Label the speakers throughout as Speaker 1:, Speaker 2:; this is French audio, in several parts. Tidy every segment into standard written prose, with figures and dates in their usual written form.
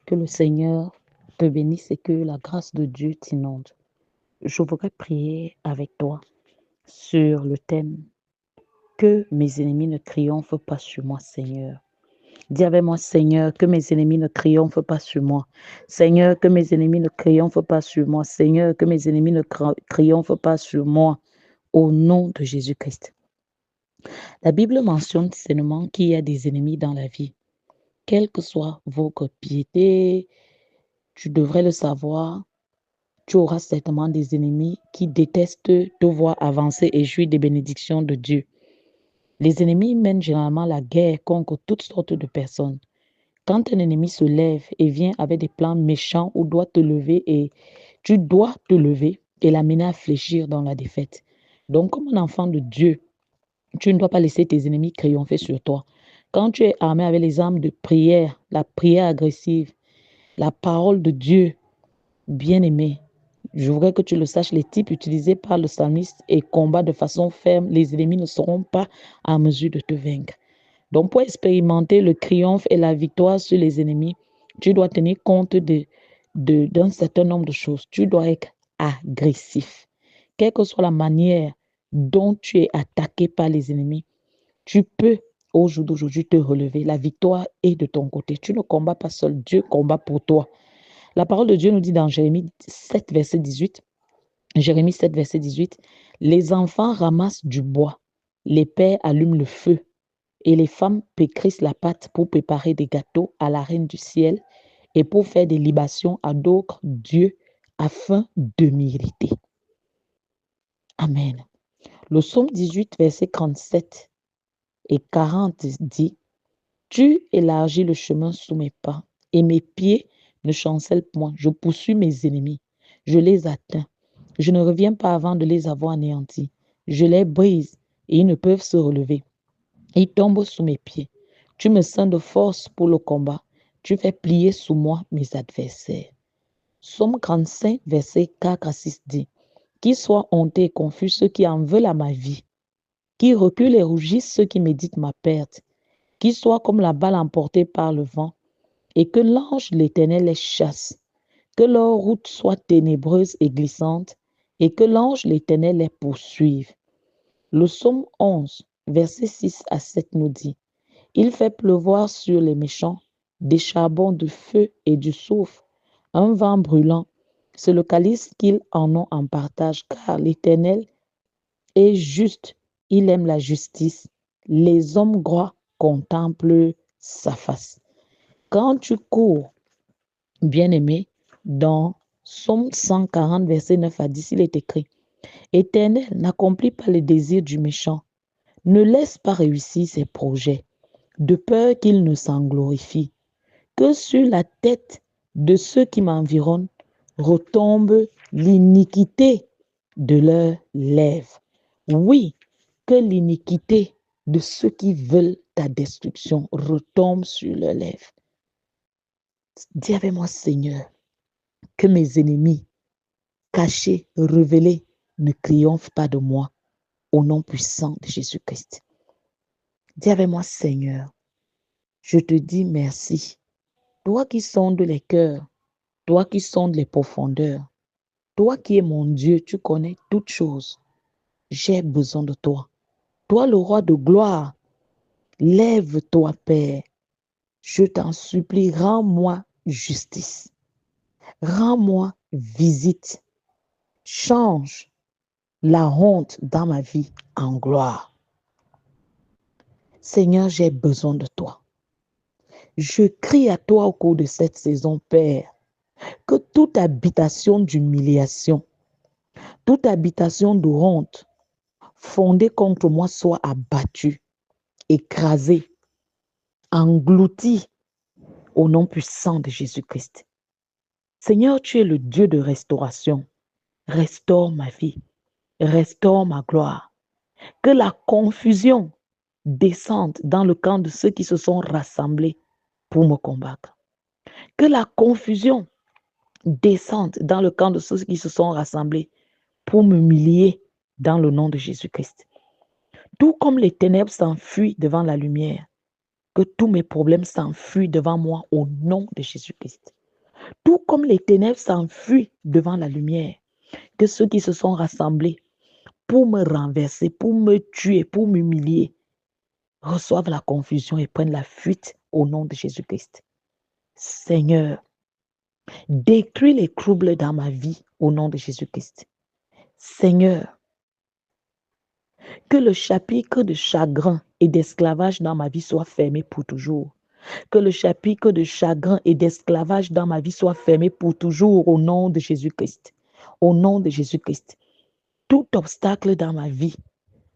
Speaker 1: Que le Seigneur te bénisse et que la grâce de Dieu t'inonde. Je voudrais prier avec toi sur le thème que mes ennemis ne triomphent pas sur moi, Seigneur. Dis avec moi, Seigneur, que mes ennemis ne triomphent pas sur moi. Seigneur, que mes ennemis ne triomphent pas sur moi. Seigneur, que mes ennemis ne triomphent pas sur moi. Au nom de Jésus-Christ. La Bible mentionne seulement qu'il y a des ennemis dans la vie. Quelle que soit votre piété, tu devrais le savoir. Tu auras certainement des ennemis qui détestent te voir avancer et jouir des bénédictions de Dieu. Les ennemis mènent généralement la guerre contre toutes sortes de personnes. Quand un ennemi se lève et vient avec des plans méchants ou doit te lever et tu dois te lever et l'amener à fléchir dans la défaite. Donc, comme un enfant de Dieu, tu ne dois pas laisser tes ennemis triompher sur toi. Quand tu es armé avec les armes de prière, la prière agressive, la parole de Dieu, bien-aimé, je voudrais que tu le saches, les types utilisés par le psalmiste et combat de façon ferme, les ennemis ne seront pas en mesure de te vaincre. Donc, pour expérimenter le triomphe et la victoire sur les ennemis, tu dois tenir compte d'un certain nombre de choses. Tu dois être agressif. Quelle que soit la manière dont tu es attaqué par les ennemis, tu peux au jour d'aujourd'hui te relever. La victoire est de ton côté. Tu ne combats pas seul. Dieu combat pour toi. La parole de Dieu nous dit dans Jérémie 7, verset 18, Jérémie 7, verset 18, les enfants ramassent du bois, les pères allument le feu et les femmes pétrissent la pâte pour préparer des gâteaux à la reine du ciel et pour faire des libations à d'autres dieux afin de m'irriter. Amen. Le psaume 18, verset 37 et 40 dit, tu élargis le chemin sous mes pas et mes pieds ne chancellent point. Je poursuis mes ennemis, je les atteins. Je ne reviens pas avant de les avoir anéantis. Je les brise et ils ne peuvent se relever. Ils tombent sous mes pieds. Tu me sens de force pour le combat. Tu fais plier sous moi mes adversaires. Psaume 35, verset 4 à 6 dit, qu'ils soient honteux et confus ceux qui en veulent à ma vie, qui reculent et rougissent ceux qui méditent ma perte, qu'ils soient comme la balle emportée par le vent, et que l'ange de l'Éternel les chasse, que leur route soit ténébreuse et glissante, et que l'ange de l'Éternel les poursuive. Le psaume 11, verset 6 à 7 nous dit, il fait pleuvoir sur les méchants des charbons de feu et du soufre, un vent brûlant. C'est le calice qu'ils en ont en partage, car l'Éternel est juste, il aime la justice. Les hommes droits contemplent sa face. Quand tu cours, bien-aimé, dans Psaume 140, verset 9 à 10, il est écrit, Éternel, n'accomplis pas les désirs du méchant, ne laisse pas réussir ses projets, de peur qu'il ne s'en glorifie. Que sur la tête de ceux qui m'environnent retombe l'iniquité de leurs lèvres. Oui, que l'iniquité de ceux qui veulent ta destruction retombe sur leurs lèvres. Dis avec moi, Seigneur, que mes ennemis, cachés, révélés, ne triomphent pas de moi, au nom puissant de Jésus-Christ. Dis avec moi, Seigneur, je te dis merci. Toi qui sondes les cœurs, toi qui sondes les profondeurs, toi qui es mon Dieu, tu connais toutes choses. J'ai besoin de toi. Toi, le roi de gloire, lève-toi, Père. Je t'en supplie, rends-moi justice. Rends-moi visite. Change la honte dans ma vie en gloire. Seigneur, j'ai besoin de toi. Je crie à toi au cours de cette saison, Père, que toute habitation d'humiliation, toute habitation de honte fondée contre moi soit abattue, écrasée, engloutie au nom puissant de Jésus-Christ. Seigneur, tu es le Dieu de restauration. Restaure ma vie, restaure ma gloire. Que la confusion descende dans le camp de ceux qui se sont rassemblés pour me combattre. Que la confusion descende dans le camp de ceux qui se sont rassemblés pour m'humilier dans le nom de Jésus-Christ. Tout comme les ténèbres s'enfuient devant la lumière, que tous mes problèmes s'enfuient devant moi au nom de Jésus-Christ. Tout comme les ténèbres s'enfuient devant la lumière, que ceux qui se sont rassemblés pour me renverser, pour me tuer, pour m'humilier, reçoivent la confusion et prennent la fuite au nom de Jésus-Christ. Seigneur, détruis les troubles dans ma vie au nom de Jésus-Christ. Seigneur, que le chapitre de chagrin et d'esclavage dans ma vie soit fermé pour toujours. Que le chapitre de chagrin et d'esclavage dans ma vie soit fermé pour toujours au nom de Jésus-Christ. Au nom de Jésus-Christ. Tout obstacle dans ma vie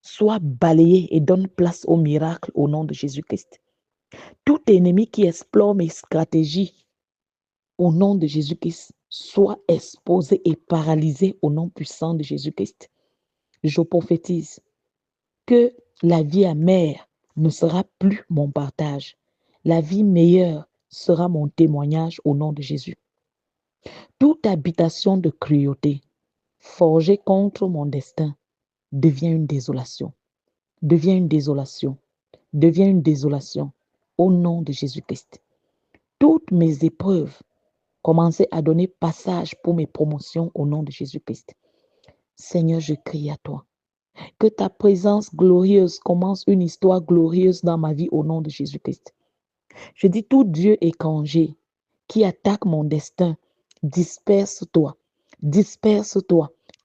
Speaker 1: soit balayé et donne place au miracle au nom de Jésus-Christ. Tout ennemi qui explore mes stratégies au nom de Jésus-Christ soit exposé et paralysé au nom puissant de Jésus-Christ. Je prophétise que la vie amère ne sera plus mon partage. La vie meilleure sera mon témoignage au nom de Jésus. Toute habitation de cruauté forgée contre mon destin devient une désolation, devient une désolation, devient une désolation au nom de Jésus-Christ. Toutes mes épreuves commencent à donner passage pour mes promotions au nom de Jésus-Christ. Seigneur, je crie à toi. Que ta présence glorieuse commence une histoire glorieuse dans ma vie au nom de Jésus-Christ. Je dis tout Dieu étranger qui attaque mon destin, disperse-toi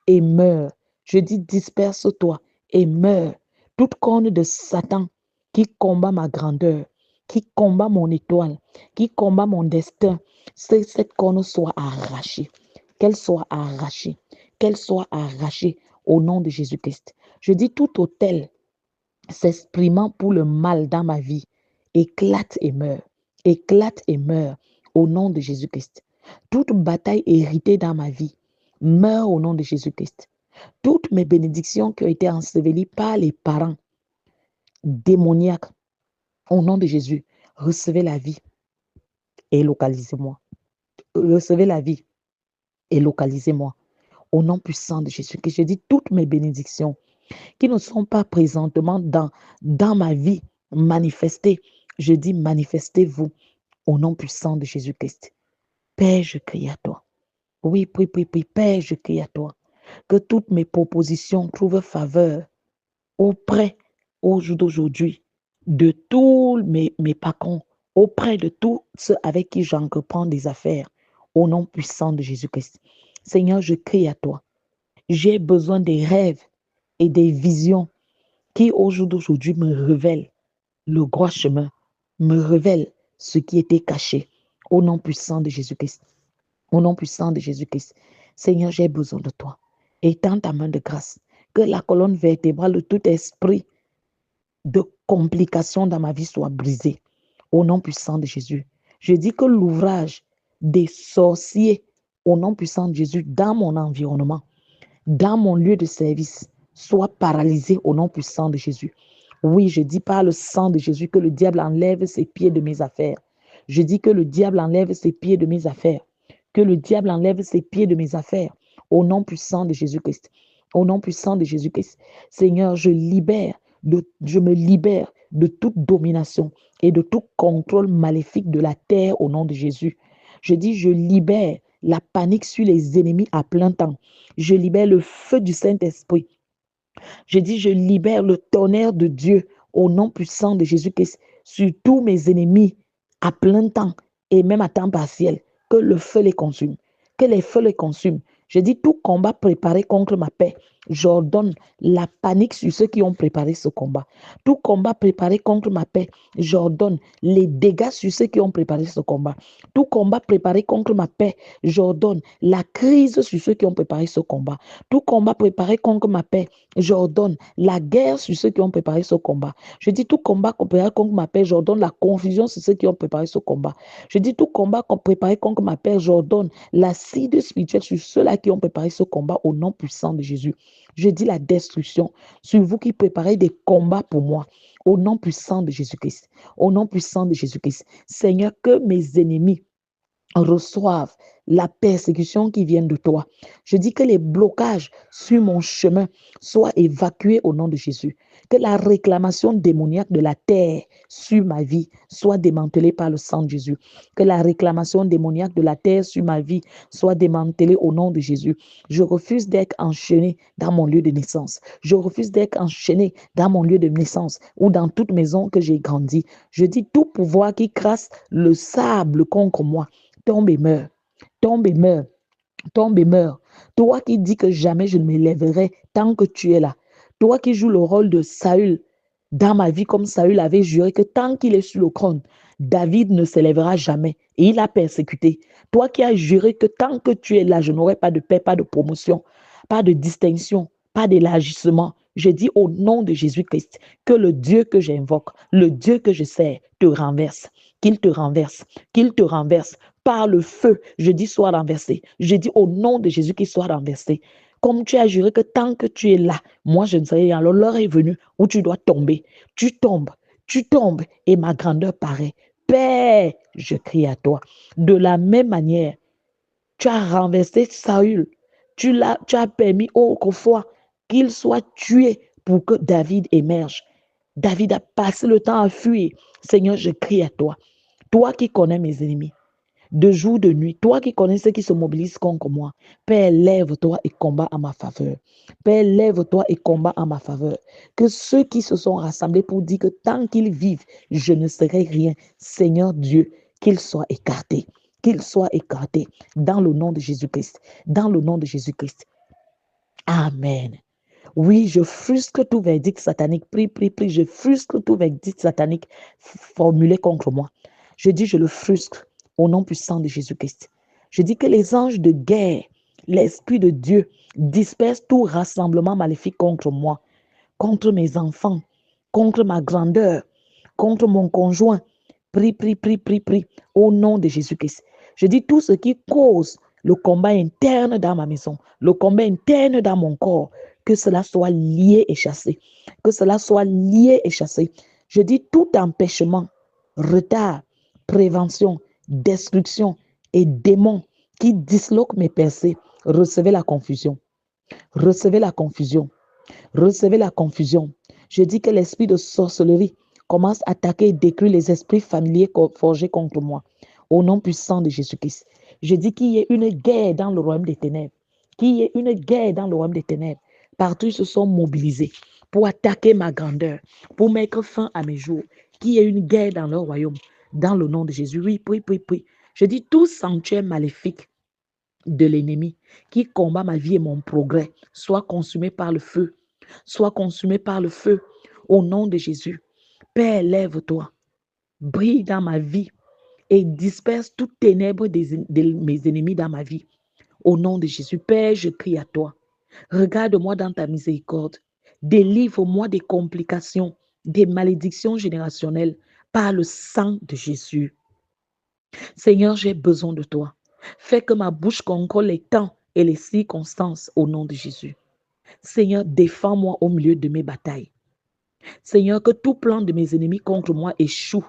Speaker 1: et meurs. Je dis disperse-toi et meurs. Toute corne de Satan qui combat ma grandeur, qui combat mon étoile, qui combat mon destin, cette corne soit arrachée. Qu'elle soit arrachée. Qu'elle soit arrachée au nom de Jésus-Christ. Je dis tout autel s'exprimant pour le mal dans ma vie, éclate et meurt au nom de Jésus-Christ. Toute bataille héritée dans ma vie meurt au nom de Jésus-Christ. Toutes mes bénédictions qui ont été ensevelies par les parents démoniaques, au nom de Jésus, recevez la vie et localisez-moi. Recevez la vie et localisez-moi. Au nom puissant de Jésus-Christ, je dis toutes mes bénédictions qui ne sont pas présentement dans ma vie manifestées. Je dis manifestez-vous au nom puissant de Jésus-Christ. Père, je crie à toi. Oui, prie, Père, je crie à toi. Que toutes mes propositions trouvent faveur auprès, au jour d'aujourd'hui, de tous mes patrons, auprès de tous ceux avec qui j'entreprends des affaires, au nom puissant de Jésus-Christ. Seigneur, je crie à toi. J'ai besoin des rêves et des visions qui, au jour d'aujourd'hui, me révèlent le droit chemin, me révèlent ce qui était caché, au nom puissant de Jésus-Christ. Au nom puissant de Jésus-Christ. Seigneur, j'ai besoin de toi. Étends ta main de grâce. Que la colonne vertébrale de tout esprit de complications dans ma vie soit brisée. Au nom puissant de Jésus. Je dis que l'ouvrage des sorciers, au nom puissant de Jésus, dans mon environnement, dans mon lieu de service, soit paralysé au nom puissant de Jésus. Oui, je dis par le sang de Jésus que le diable enlève ses pieds de mes affaires. Je dis que le diable enlève ses pieds de mes affaires. Que le diable enlève ses pieds de mes affaires. Au nom puissant de Jésus-Christ. Au nom puissant de Jésus-Christ. Seigneur, je me libère de toute domination et de tout contrôle maléfique de la terre au nom de Jésus. Je dis, je libère la panique sur les ennemis à plein temps. Je libère le feu du Saint-Esprit. Je dis, je libère le tonnerre de Dieu au nom puissant de Jésus-Christ sur tous mes ennemis à plein temps et même à temps partiel. Que le feu les consume. Que les feux les consument. Je dis, tout combat préparé contre ma paix, j'ordonne la panique sur ceux qui ont préparé ce combat. Tout combat préparé contre ma paix, j'ordonne les dégâts sur ceux qui ont préparé ce combat. Tout combat préparé contre ma paix, j'ordonne la crise sur ceux qui ont préparé ce combat. Tout combat préparé contre ma paix, j'ordonne la guerre sur ceux qui ont préparé ce combat. Je dis tout combat préparé contre ma paix, j'ordonne la confusion sur ceux qui ont préparé ce combat. Je dis tout combat préparé contre ma paix, j'ordonne l'acide spirituel sur ceux-là qui ont préparé ce combat au nom puissant de Jésus. Je dis la destruction sur vous qui préparez des combats pour moi au nom puissant de Jésus-Christ. Au nom puissant de Jésus-Christ. Seigneur, que mes ennemis reçoivent la persécution qui vient de toi. Je dis que les blocages sur mon chemin soient évacués au nom de Jésus. Que la réclamation démoniaque de la terre sur ma vie soit démantelée par le sang de Jésus. Que la réclamation démoniaque de la terre sur ma vie soit démantelée au nom de Jésus. Je refuse d'être enchaîné dans mon lieu de naissance. Je refuse d'être enchaîné dans mon lieu de naissance ou dans toute maison que j'ai grandi. Je dis tout pouvoir qui crasse le sable contre moi, tombe et meurt. Tombe et meurt. Tombe et meurt. Toi qui dis que jamais je ne me lèverai tant que tu es là. Toi qui joues le rôle de Saül dans ma vie comme Saül avait juré que tant qu'il est sur le trône, David ne s'élèvera jamais et il a persécuté. Toi qui as juré que tant que tu es là, je n'aurai pas de paix, pas de promotion, pas de distinction, pas d'élargissement. Je dis au nom de Jésus-Christ que le Dieu que j'invoque, le Dieu que je sers, te renverse, qu'il te renverse, qu'il te renverse par le feu. Je dis soit renversé. Je dis au nom de Jésus qu'il soit renversé. Comme tu as juré que tant que tu es là, moi je ne serai rien. Alors l'heure est venue où tu dois tomber. Tu tombes et ma grandeur paraît. Père, je crie à toi. De la même manière, tu as renversé Saül. Tu as permis autrefois qu'il soit tué pour que David émerge. David a passé le temps à fuir. Seigneur, je crie à toi. Toi qui connais mes ennemis, de jour, de nuit, toi qui connais ceux qui se mobilisent contre moi, Père, lève-toi et combat à ma faveur. Père, lève-toi et combat à ma faveur. Que ceux qui se sont rassemblés pour dire que tant qu'ils vivent, je ne serai rien, Seigneur Dieu, qu'ils soient écartés. Qu'ils soient écartés dans le nom de Jésus-Christ. Dans le nom de Jésus-Christ. Amen. Oui, je frustre tout verdict satanique. Prie. Je frustre tout verdict satanique formulé contre moi. Je dis, je le frustre au nom puissant de Jésus-Christ. Je dis que les anges de guerre, l'Esprit de Dieu, dispersent tout rassemblement maléfique contre moi, contre mes enfants, contre ma grandeur, contre mon conjoint. Prie. Au nom de Jésus-Christ. Je dis tout ce qui cause le combat interne dans ma maison, le combat interne dans mon corps, que cela soit lié et chassé. Que cela soit lié et chassé. Je dis tout empêchement, retard, prévention, destruction et démon qui disloquent mes pensées, recevez la confusion. Recevez la confusion. Recevez la confusion. Je dis que l'esprit de sorcellerie commence à attaquer et détruire les esprits familiers forgés contre moi. Au nom puissant de Jésus-Christ. Je dis qu'il y ait une guerre dans le royaume des ténèbres. Qu'il y ait une guerre dans le royaume des ténèbres. Partout, ils se sont mobilisés pour attaquer ma grandeur, pour mettre fin à mes jours. Qu'il y ait une guerre dans leur royaume. Dans le nom de Jésus. Oui, prie. Je dis tout sanctuaire maléfique de l'ennemi qui combat ma vie et mon progrès soit consumé par le feu. Soit consumé par le feu. Au nom de Jésus. Père, lève-toi. Brille dans ma vie et disperse toutes ténèbres de mes ennemis dans ma vie. Au nom de Jésus, Père, je crie à toi. Regarde-moi dans ta miséricorde. Délivre-moi des complications, des malédictions générationnelles par le sang de Jésus. Seigneur, j'ai besoin de toi. Fais que ma bouche concorde les temps et les circonstances au nom de Jésus. Seigneur, défends-moi au milieu de mes batailles. Seigneur, que tout plan de mes ennemis contre moi échoue.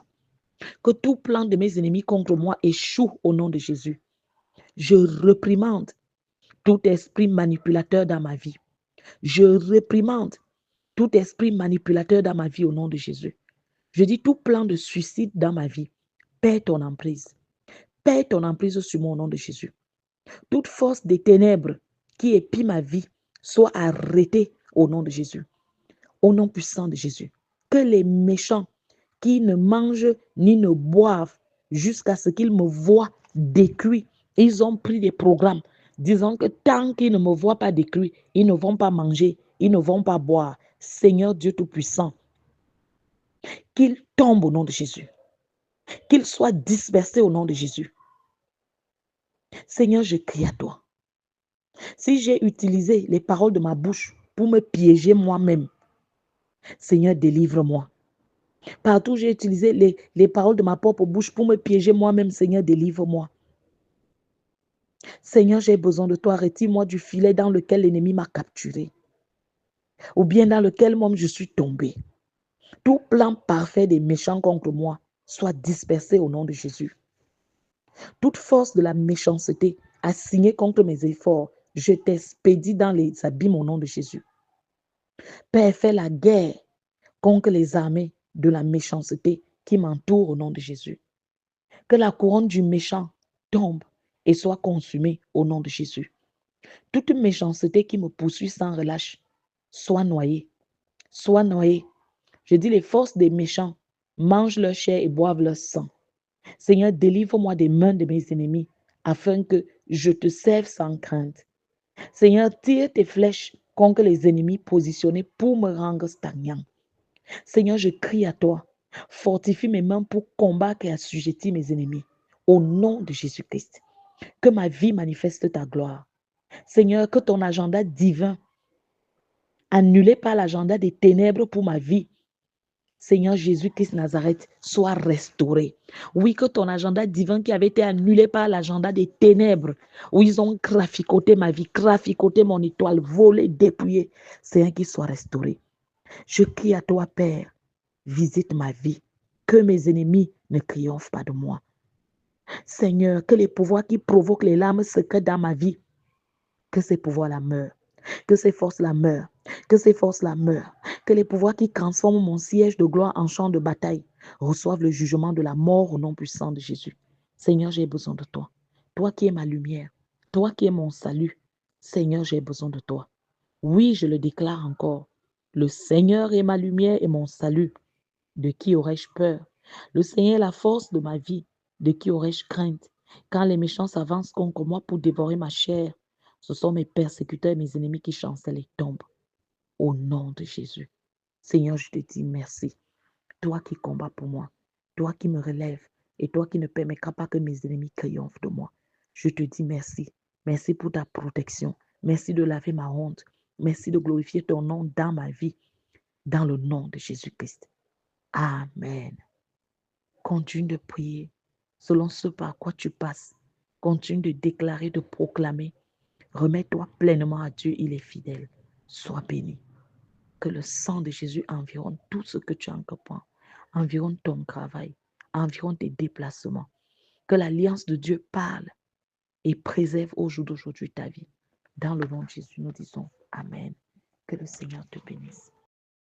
Speaker 1: Que tout plan de mes ennemis contre moi échoue au nom de Jésus. Je réprimande tout esprit manipulateur dans ma vie. Je réprimande tout esprit manipulateur dans ma vie au nom de Jésus. Je dis tout plan de suicide dans ma vie. Perds ton emprise. Perds ton emprise sur moi au nom de Jésus. Toute force des ténèbres qui épie ma vie soit arrêtée au nom de Jésus. Au nom puissant de Jésus. Que les méchants qui ne mangent ni ne boivent jusqu'à ce qu'ils me voient décuit. Ils ont pris des programmes disant que tant qu'ils ne me voient pas décuit, ils ne vont pas manger, ils ne vont pas boire. Seigneur Dieu Tout-Puissant, qu'ils tombent au nom de Jésus. Qu'ils soient dispersés au nom de Jésus. Seigneur, je crie à toi. Si j'ai utilisé les paroles de ma bouche pour me piéger moi-même, Seigneur, délivre-moi. Partout, j'ai utilisé les paroles de ma propre bouche pour me piéger moi-même. Seigneur, délivre-moi. Seigneur, j'ai besoin de toi. Retire-moi du filet dans lequel l'ennemi m'a capturé. Ou bien dans lequel moi je suis tombé. Tout plan parfait des méchants contre moi soit dispersé au nom de Jésus. Toute force de la méchanceté assignée contre mes efforts, je t'expédie dans les abîmes au nom de Jésus. Père, fais la guerre contre les armées de la méchanceté qui m'entourent au nom de Jésus. Que la couronne du méchant tombe et soit consumée au nom de Jésus. Toute méchanceté qui me poursuit sans relâche, soit noyée. Soit noyée. Je dis, les forces des méchants mangent leur chair et boivent leur sang. Seigneur, délivre-moi des mains de mes ennemis afin que je te serve sans crainte. Seigneur, tire tes flèches contre les ennemis positionnés pour me rendre stagnant. Seigneur, je crie à toi. Fortifie mes mains pour combattre et assujettir mes ennemis. Au nom de Jésus-Christ. Que ma vie manifeste ta gloire. Seigneur, que ton agenda divin, annulé par l'agenda des ténèbres pour ma vie, Seigneur Jésus-Christ Nazareth, soit restauré. Oui, que ton agenda divin qui avait été annulé par l'agenda des ténèbres, où ils ont traficoté ma vie, traficoté mon étoile, volé, dépouillé, Seigneur, qu'il soit restauré. Je crie à toi, Père, visite ma vie, que mes ennemis ne triomphent pas de moi. Seigneur, que les pouvoirs qui provoquent les larmes secrètes dans ma vie, que ces pouvoirs-là meurent, que ces forces-là meurent, que ces forces-là meurent, que les pouvoirs qui transforment mon siège de gloire en champ de bataille reçoivent le jugement de la mort au nom puissant de Jésus. Seigneur, j'ai besoin de toi. Toi qui es ma lumière, toi qui es mon salut. Seigneur, j'ai besoin de toi. Oui, je le déclare encore. Le Seigneur est ma lumière et mon salut. De qui aurais-je peur? Le Seigneur est la force de ma vie. De qui aurais-je crainte? Quand les méchants s'avancent contre moi pour dévorer ma chair, ce sont mes persécuteurs et mes ennemis qui chancellent et tombent. Au nom de Jésus. Seigneur, je te dis merci. Toi qui combats pour moi, toi qui me relèves et toi qui ne permettras pas que mes ennemis triomphent de moi. Je te dis merci. Merci pour ta protection. Merci de laver ma honte. Merci de glorifier ton nom dans ma vie. Dans le nom de Jésus-Christ. Amen. Continue de prier selon ce par quoi tu passes. Continue de déclarer, de proclamer. Remets-toi pleinement à Dieu, il est fidèle. Sois béni. Que le sang de Jésus environne tout ce que tu entreprends, environne ton travail, environne tes déplacements. Que l'alliance de Dieu parle et préserve au jour d'aujourd'hui ta vie. Dans le nom de Jésus, nous disons Amen. Que le Seigneur te bénisse.